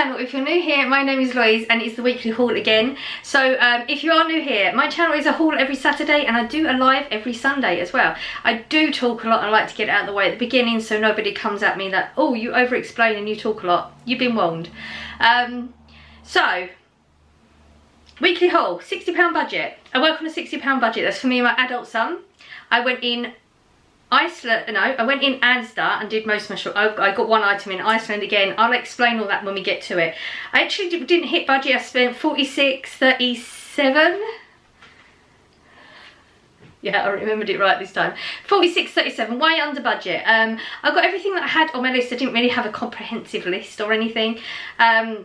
channel. If you're new here, my name is Louise and it's the weekly haul again. So if you are new here, my channel is a haul every Saturday and I do a live every Sunday as well. I do talk a lot and I like to get it out of the way at the beginning so nobody comes at me that, oh, you over explain and you talk a lot. You've been warned. So weekly haul, £60 budget. I work on a £60 budget. That's for me and my adult son. I went in Iceland, no, I went in Asda and did most of my shop. I got one item in Iceland again. I'll explain all that when we get to it. I actually didn't hit budget. I spent 46.37. Yeah, I remembered it right this time. 46.37, way under budget. I got everything that I had on my list. I didn't really have a comprehensive list or anything. I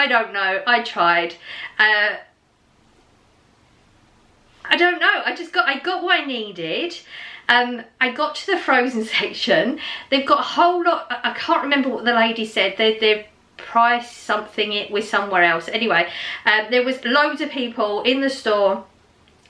don't know. I tried. I don't know, I got what I needed. I got to the frozen section. They've got a whole lot, I can't remember what the lady said. They've priced something it with somewhere else. Anyway, there was loads of people in the store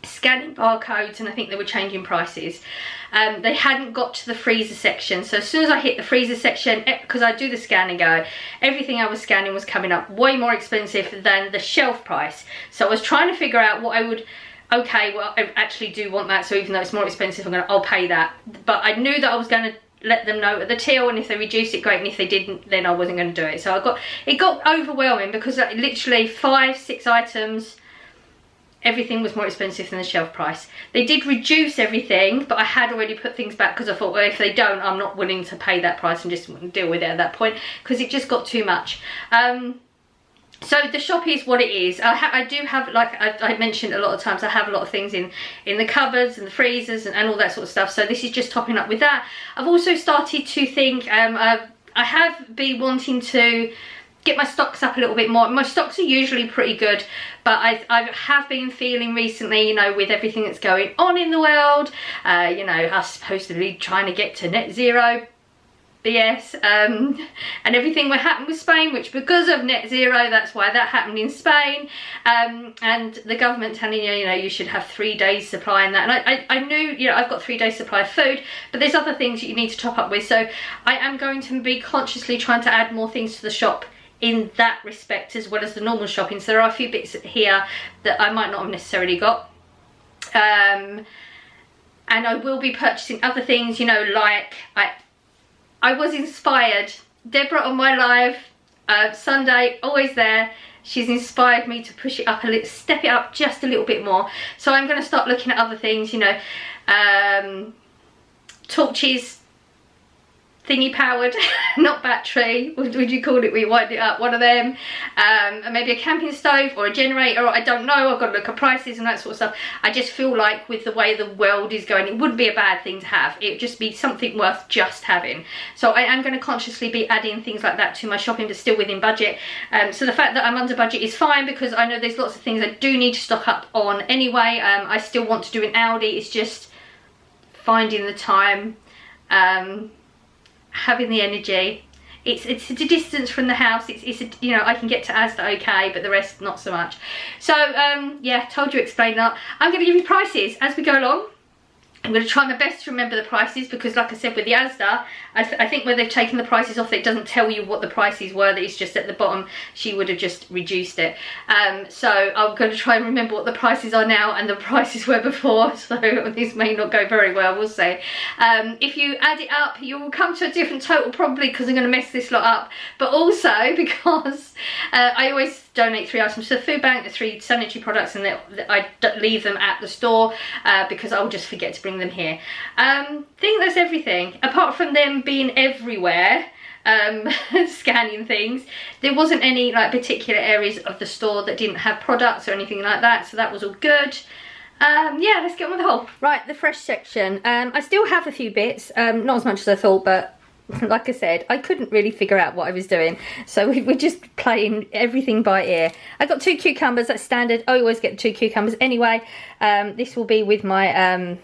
scanning barcodes and I think they were changing prices. They hadn't got to the freezer section, so as soon as I hit the freezer section, because I do the scan and go, everything I was scanning was coming up way more expensive than the shelf price. So I was trying to figure out what I would, okay, well, I actually do want that, so even though it's more expensive, I'll pay that. But I knew that I was going to let them know at the till, and if they reduced it, great, and if they didn't, then I wasn't going to do it. So it got overwhelming because literally 5-6 items, everything was more expensive than the shelf price. They did reduce everything, but I had already put things back because I thought, well, if they don't, I'm not willing to pay that price and just deal with it at that point because it just got too much. So the shop is what it is. I do have, like I mentioned a lot of times, I have a lot of things in the cupboards and the freezers and all that sort of stuff. So this is just topping up with that. I've also started to think, I have been wanting to get my stocks up a little bit more. My stocks are usually pretty good, but I have been feeling recently, you know, with everything that's going on in the world, you know, us supposedly trying to get to net zero. BS, and everything what happened with Spain, which because of net zero, that's why that happened in Spain, and the government telling you, you know, you should have 3 days supply and that, and I knew, you know, I've got 3 days supply of food, but there's other things that you need to top up with, so I am going to be consciously trying to add more things to the shop in that respect as well as the normal shopping. So there are a few bits here that I might not have necessarily got, and I will be purchasing other things, you know, like I was inspired. Deborah on my live Sunday, always there. She's inspired me to push it up a little, step it up just a little bit more. So I'm going to start looking at other things, you know, torches, thingy powered, not battery, what would you call it, we wind it up, one of them, and maybe a camping stove or a generator, or I don't know, I've got to look at prices and that sort of stuff. I just feel like with the way the world is going, it wouldn't be a bad thing to have, it would just be something worth just having. So I am going to consciously be adding things like that to my shopping, but still within budget. So the fact that I'm under budget is fine because I know there's lots of things I do need to stock up on anyway. I still want to do an Aldi, it's just finding the time, having the energy. It's a distance from the house. It's a, you know, I can get to Asda okay, but the rest not so much. So yeah, told you, explain that. I'm going to give you prices as we go along. I'm going to try my best to remember the prices because, like I said, with the Asda, I think where they've taken the prices off, it doesn't tell you what the prices were. That it's just at the bottom. She would have just reduced it. So I'm going to try and remember what the prices are now and the prices were before. So this may not go very well. We'll see. If you add it up, you will come to a different total probably because I'm going to mess this lot up. But also because I always donate 3 items to the food bank, the 3 sanitary products, and I leave them at the store because I'll just forget to bring them here. I think that's everything apart from them being everywhere, scanning things. There wasn't any like particular areas of the store that didn't have products or anything like that, so that was all good. Yeah, let's get on with the haul. Right, the fresh section. I still have a few bits, not as much as I thought, but like I said, I couldn't really figure out what I was doing, so we're just playing everything by ear. I got 2 cucumbers, that's standard. I always get 2 cucumbers anyway. This will be with my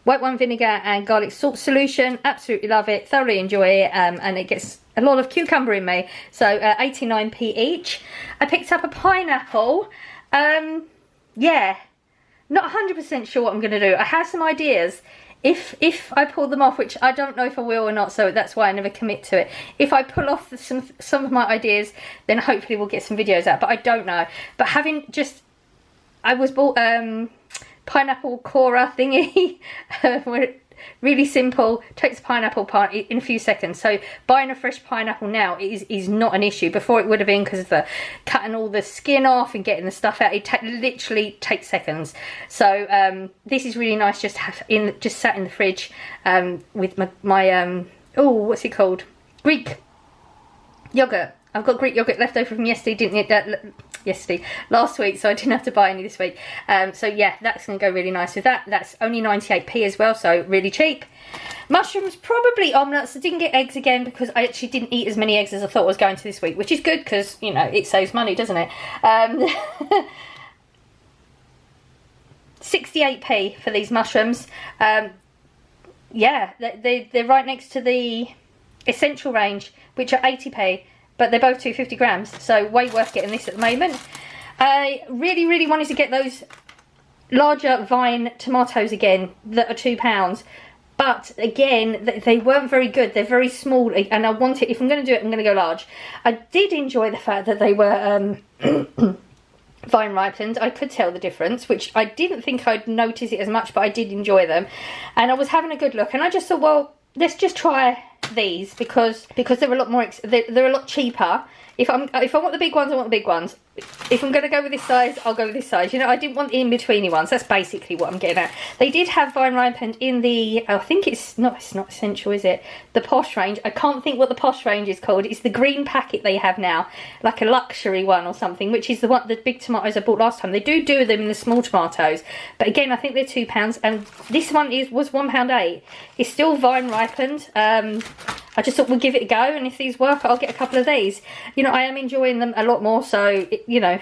white wine vinegar and garlic salt solution. Absolutely love it, thoroughly enjoy it, and it gets a lot of cucumber in me. So 89p each. I picked up a pineapple. Yeah, not 100% sure what I'm going to do. I have some ideas. if I pull them off, which I don't know if I will or not, so that's why I never commit to it. If I pull off some of my ideas, then hopefully we'll get some videos out, but I don't know. But having just, I was bought pineapple corer thingy, where really simple, takes a pineapple part in a few seconds. So buying a fresh pineapple now is not an issue. Before it would have been, because of the cutting all the skin off and getting the stuff out. It literally takes seconds. So this is really nice, just have just sat in the fridge with my oh, what's it called, Greek yogurt. I've got Greek yogurt left over from last week, so I didn't have to buy any this week. So yeah, that's going to go really nice with that. That's only 98p as well, so really cheap. Mushrooms, probably omelets. I didn't get eggs again because I actually didn't eat as many eggs as I thought I was going to this week, which is good because, you know, it saves money, doesn't it? 68p for these mushrooms. Yeah, they're right next to the essential range, which are 80p. But they're both 250 grams, so way worth getting this at the moment. I really wanted to get those larger vine tomatoes again that are £2, but again they weren't very good. They're very small, and I wanted, if I'm going to do it, I'm going to go large. I did enjoy the fact that they were vine ripened. I could tell the difference, which I didn't think I'd notice it as much, but I did enjoy them, and I was having a good look, and I just thought, well, let's just try these because they're a lot more they're a lot cheaper. If I want the big ones, I want the big ones. If I'm going to go with this size, I'll go with this size. You know, I didn't want the in-betweeny ones. That's basically what I'm getting at. They did have vine ripened in the, I think it's not essential, is it? The posh range. I can't think what the posh range is called. It's the green packet they have now, like a luxury one or something, which is the big tomatoes I bought last time. They do them in the small tomatoes, but again, I think they're £2, and this one was £1.8. It's still vine ripened. I just thought we'll give it a go, and if these work, I'll get a couple of these. You know, I am enjoying them a lot more, so, you know,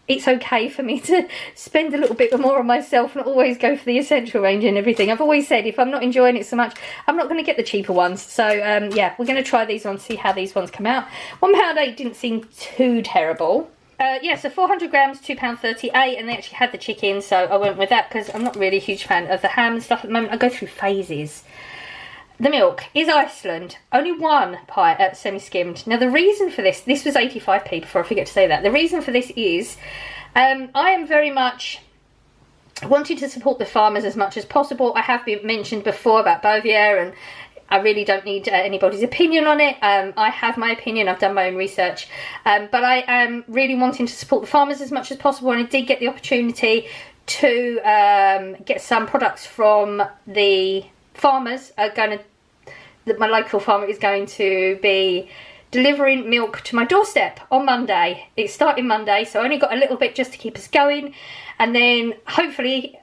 it's okay for me to spend a little bit more on myself, not always go for the essential range and everything. I've always said, if I'm not enjoying it so much, I'm not going to get the cheaper ones. So, yeah, we're going to try these on, see how these ones come out. £1.8 didn't seem too terrible. Yeah, so 400 grams, £2.38, and they actually had the chicken, so I went with that because I'm not really a huge fan of the ham and stuff at the moment. I go through phases. The milk is Iceland, only one pint semi-skimmed. Now the reason for this was 85p before I forget to say that. The reason for this is I am very much wanting to support the farmers as much as possible. I have been mentioned before about Bovia, and I really don't need anybody's opinion on it. I have my opinion, I've done my own research, but I am really wanting to support the farmers as much as possible, and I did get the opportunity to get some products from the farmers. My local farmer is going to be delivering milk to my doorstep on Monday. It's starting Monday, so I only got a little bit just to keep us going, and then hopefully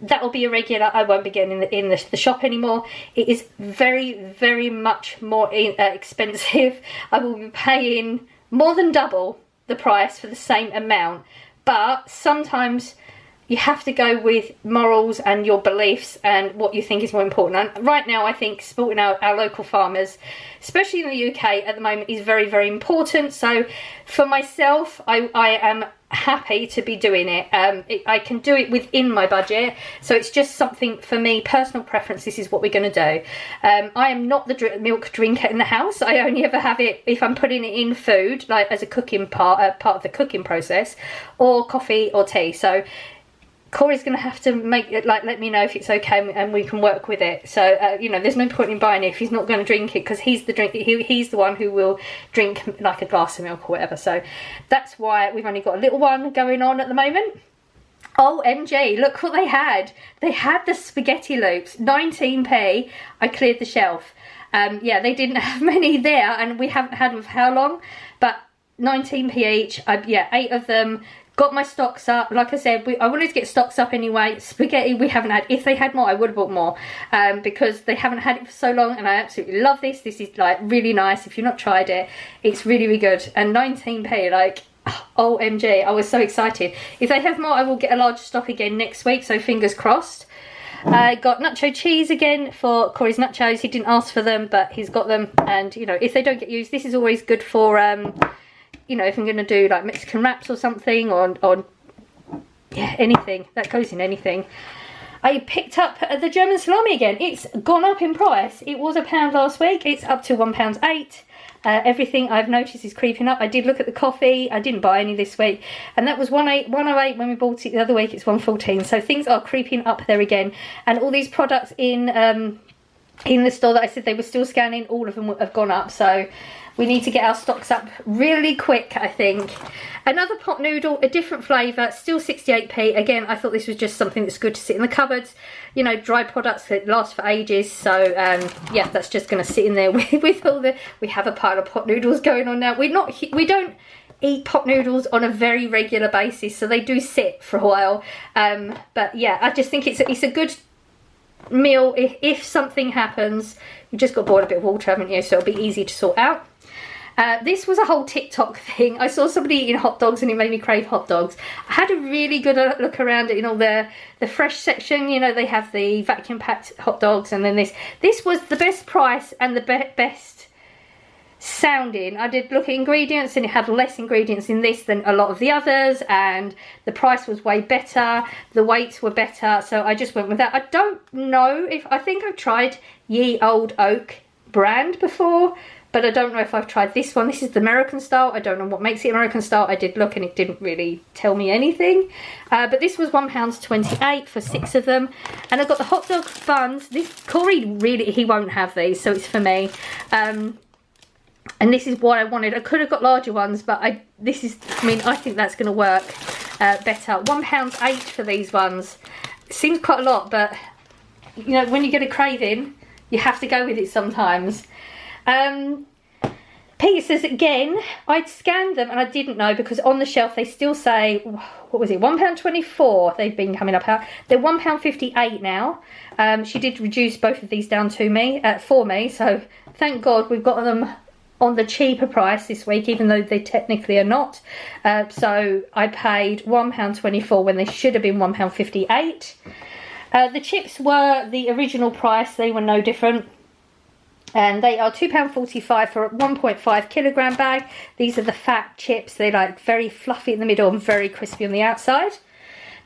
that will be a regular. I won't be getting in the shop anymore. It is very much more expensive. I will be paying more than double the price for the same amount, but sometimes you have to go with morals and your beliefs and what you think is more important. And right now, I think supporting our local farmers, especially in the UK at the moment, is very important. So for myself, I am happy to be doing it. I can do it within my budget, so it's just something for me, personal preference. This is what we're going to do. I am not the milk drinker in the house. I only ever have it if I'm putting it in food, like as a cooking part of the cooking process, or coffee or tea. So Corey's going to have to make it, like, let me know if it's okay, and we can work with it. So you know, there's no point in buying it if he's not going to drink it, because he's the one who will drink like a glass of milk or whatever. So that's why we've only got a little one going on at the moment. OMG, look what they had. They had the spaghetti loops, 19p. I cleared the shelf. Yeah, they didn't have many there, and we haven't had them for how long, but 19p each. Yeah, 8 of them. Got my stocks up. Like I said, I wanted to get stocks up anyway. Spaghetti we haven't had. If they had more, I would have bought more, because they haven't had it for so long, and I absolutely love this. This is like really nice. If you've not tried it, it's really good. And 19p, like, OMG, I was so excited. If they have more, I will get a large stock again next week, so fingers crossed. I got nacho cheese again for Corey's nachos. He didn't ask for them, but he's got them, and you know, if they don't get used, this is always good for you know, if I'm going to do like Mexican wraps or something, or yeah, anything that goes in anything. I picked up the German salami again. It's gone up in price. It was £1 last week. It's up to £1.08. Everything I've noticed is creeping up. I did look at the coffee. I didn't buy any this week, and that was 108 when we bought it the other week. It's 114. So things are creeping up there again. And all these products in the store that I said they were still scanning, all of them have gone up. So we need to get our stocks up really quick, I think. Another pot noodle, a different flavour, still 68p. Again, I thought this was just something that's good to sit in the cupboards. You know, dry products that last for ages. So, yeah, that's just going to sit in there with all the... We have a pile of pot noodles going on now. We don't eat pot noodles on a very regular basis, so they do sit for a while. But, yeah, I just think it's a good meal. If something happens, you've just got boiled a bit of water, haven't you? So it'll be easy to sort out. This was a whole TikTok thing. I saw somebody eating hot dogs and it made me crave hot dogs. I had a really good look around it in all the fresh section. You know, they have the vacuum packed hot dogs, and then this was the best price and the best sounding. I did look at ingredients and it had less ingredients in this than a lot of the others, and the price was way better, the weights were better, so I just went with that. I don't know if... I think I've tried Ye Old Oak brand before, but I don't know if I've tried this one. This is the American style. I don't know what makes it American style. I did look and it didn't really tell me anything. But this was £1.28 for 6 of them. And I've got the hot dog buns. Corey really, he won't have these, so it's for me. And this is what I wanted. I could have got larger ones, but I think that's going to work better. £1.08 for these ones. It seems quite a lot, but you know, when you get a craving, you have to go with it sometimes. Peter says again, I'd scanned them and I didn't know, because on the shelf they still say, what was it, £1.24 they've been coming up at. They're £1.58 now. She did reduce both of these down for me, so thank God we've got them on the cheaper price this week, even though they technically are not. So I paid £1.24 when they should have been £1.58. The chips were the original price, they were no different. And they are £2.45 for a 1.5 kilogram bag. These are the fat chips. They're like very fluffy in the middle and very crispy on the outside.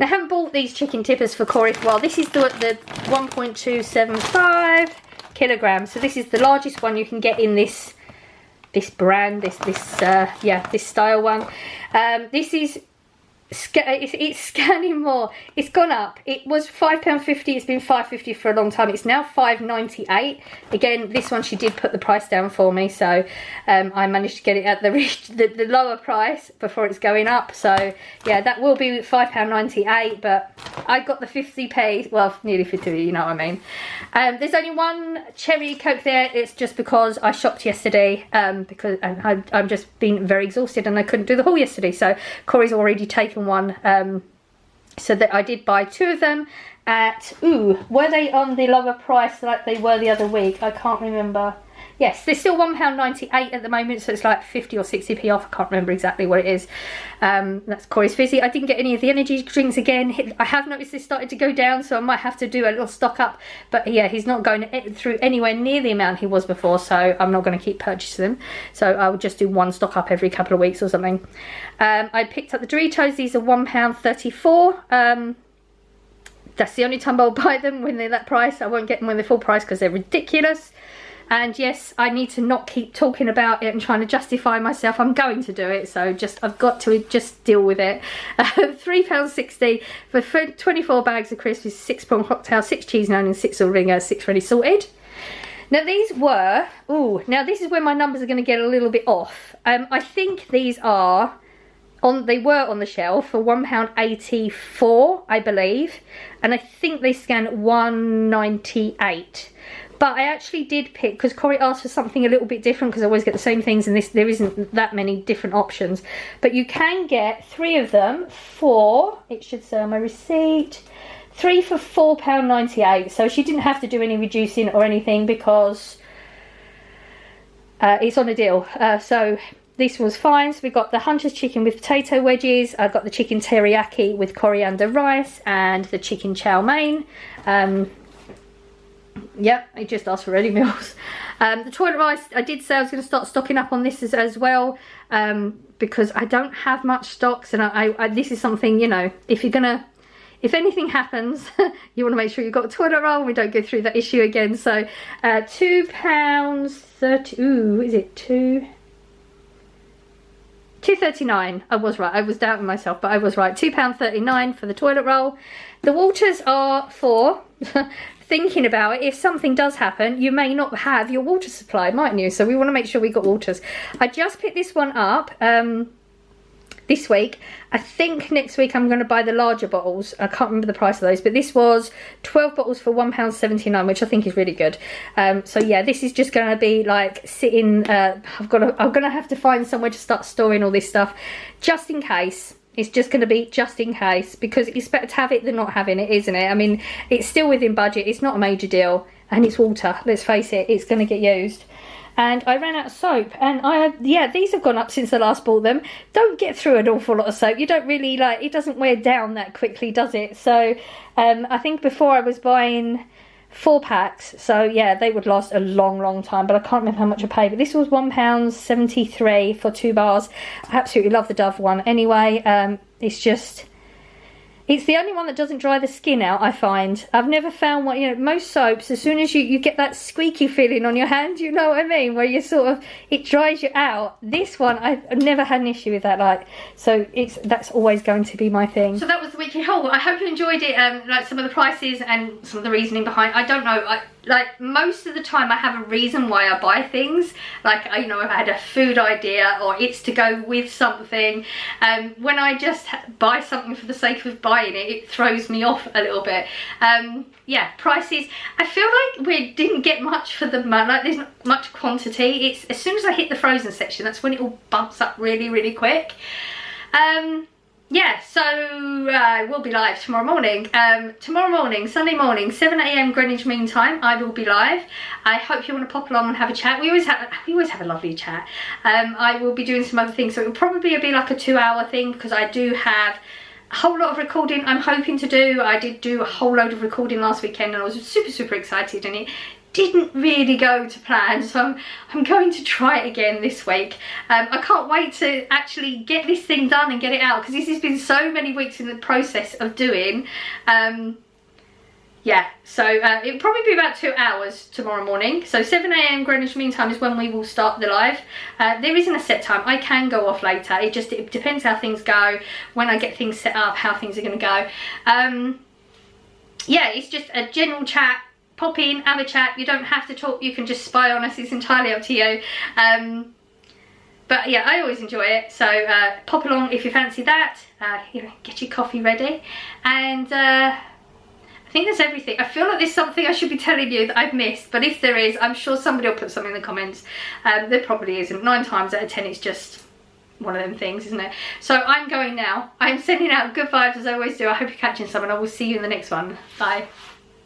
Now I haven't bought these chicken tippers for Corey for a while. This is the 1.275 kilograms. So this is the largest one you can get in this brand, this style one. This is... It's scanning more. It's gone up. It was £5.50. It's been £5.50 for a long time. It's now £5.98. Again, this one she did put the price down for me, so I managed to get it at the lower price before it's going up. So yeah, that will be £5.98, but I got the 50p. Well, nearly 50p, you know what I mean. There's only one cherry Coke there. It's just because I shopped yesterday, because I'm just been very exhausted and I couldn't do the haul yesterday. So Corey's already taken one, so that I did buy 2 of them at, were they on the lower price like they were the other week? I can't remember. Yes, they're still £1.98 at the moment, so it's like 50 or 60p off. I can't remember exactly what it is. That's Corey's Fizzy. I didn't get any of the energy drinks again. I have noticed this started to go down, so I might have to do a little stock up. But yeah, he's not going through anywhere near the amount he was before, so I'm not going to keep purchasing them. So I'll just do one stock up every couple of weeks or something. I picked up the Doritos. These are £1.34. That's the only time I'll buy them, when they're that price. I won't get them when they're full price because they're ridiculous. And yes, I need to not keep talking about it and trying to justify myself. I'm going to do it, so I've got to just deal with it. £3.60 for 24 bags of crisps, 6 prawn cocktail, 6 cheese and onion, 6 salt ringer, 6 ready salted. Now these were, now this is where my numbers are going to get a little bit off. I think these are... they were on the shelf for £1.84, I believe, and I think they scanned £1.98. But I actually did pick, because Corey asked for something a little bit different, because I always get the same things, and there isn't that many different options. But you can get 3 of them for, it should say on my receipt, 3 for £4.98. So she didn't have to do any reducing or anything, because it's on a deal. So this was fine. So we got the Hunter's chicken with potato wedges. I got the chicken teriyaki with coriander rice, and the chicken chow mein. Yep, I just asked for ready meals. The toilet rice, I did say I was going to start stocking up on this as well, because I don't have much stocks, and I this is something, you know, if you're if anything happens, you want to make sure you've got a toilet roll. We don't go through that issue again. So £2.30. Ooh, is it £2.39? I was right. I was doubting myself, but I was right. £2.39 for the toilet roll. The waters are for thinking about it. If something does happen, you may not have your water supply, mightn't you? So we want to make sure we got waters. I just picked this one up this week. I think next week I'm going to buy the larger bottles. I can't remember the price of those, but this was 12 bottles for £1.79, which I think is really good. So yeah, this is just going to be like sitting. I'm gonna have to find somewhere to start storing all this stuff, just in case. It's just going to be just in case, because it's better to have it than not having it, isn't it? I mean, it's still within budget. It's not a major deal, and it's water. Let's face it, it's going to get used. And I ran out of soap, and yeah, these have gone up since I last bought them. Don't get through an awful lot of soap. You don't really, like, it doesn't wear down that quickly, does it? So I think before I was buying 4 packs, so yeah, they would last a long time, but I can't remember how much I paid. But this was £1.73 for 2 bars. I absolutely love the Dove one anyway. It's the only one that doesn't dry the skin out, I find. I've never found one, you know, most soaps, as soon as you get that squeaky feeling on your hand, you know what I mean? Where you sort of, it dries you out. This one, I've never had an issue with that, like, so that's always going to be my thing. So that was the weekly haul. I hope you enjoyed it, like some of the prices and some of the reasoning behind, I don't know, like most of the time I have a reason why I buy things. Like, you know, I've had a food idea, or it's to go with something. When I just buy something for the sake of buying it, it throws me off a little bit. Yeah, prices, I feel like we didn't get much for the money. Like, there's not much quantity. It's as soon as I hit the frozen section, that's when it all bumps up really quick. Yeah, so we'll be live tomorrow morning. Sunday morning, 7 AM Greenwich Mean Time, I will be live. I hope you want to pop along and have a chat. We always have a lovely chat. I will be doing some other things, so it will probably be like a 2-hour thing, because I do have a whole lot of recording I'm hoping to do. I did do a whole load of recording last weekend, and I was super excited, and it didn't really go to plan, so I'm going to try it again this week. I can't wait to actually get this thing done and get it out, because this has been so many weeks in the process of doing. Yeah, so it'll probably be about 2 hours tomorrow morning. So 7 AM Greenwich Mean Time is when we will start the live. There isn't a set time. I can go off later. It depends how things go, when I get things set up, how things are going to go. Yeah, it's just a general chat. Pop in, have a chat. You don't have to talk, you can just spy on us, it's entirely up to you. But yeah, I always enjoy it, so pop along if you fancy that. You know, get your coffee ready, and I think that's everything. I feel like there's something I should be telling you that I've missed, but if there is, I'm sure somebody will put something in the comments. There probably isn't. 9 times out of 10 it's just one of them things, isn't it? So I'm going now. I'm sending out good vibes as I always do. I hope you're catching some, and I will see you in the next one. Bye.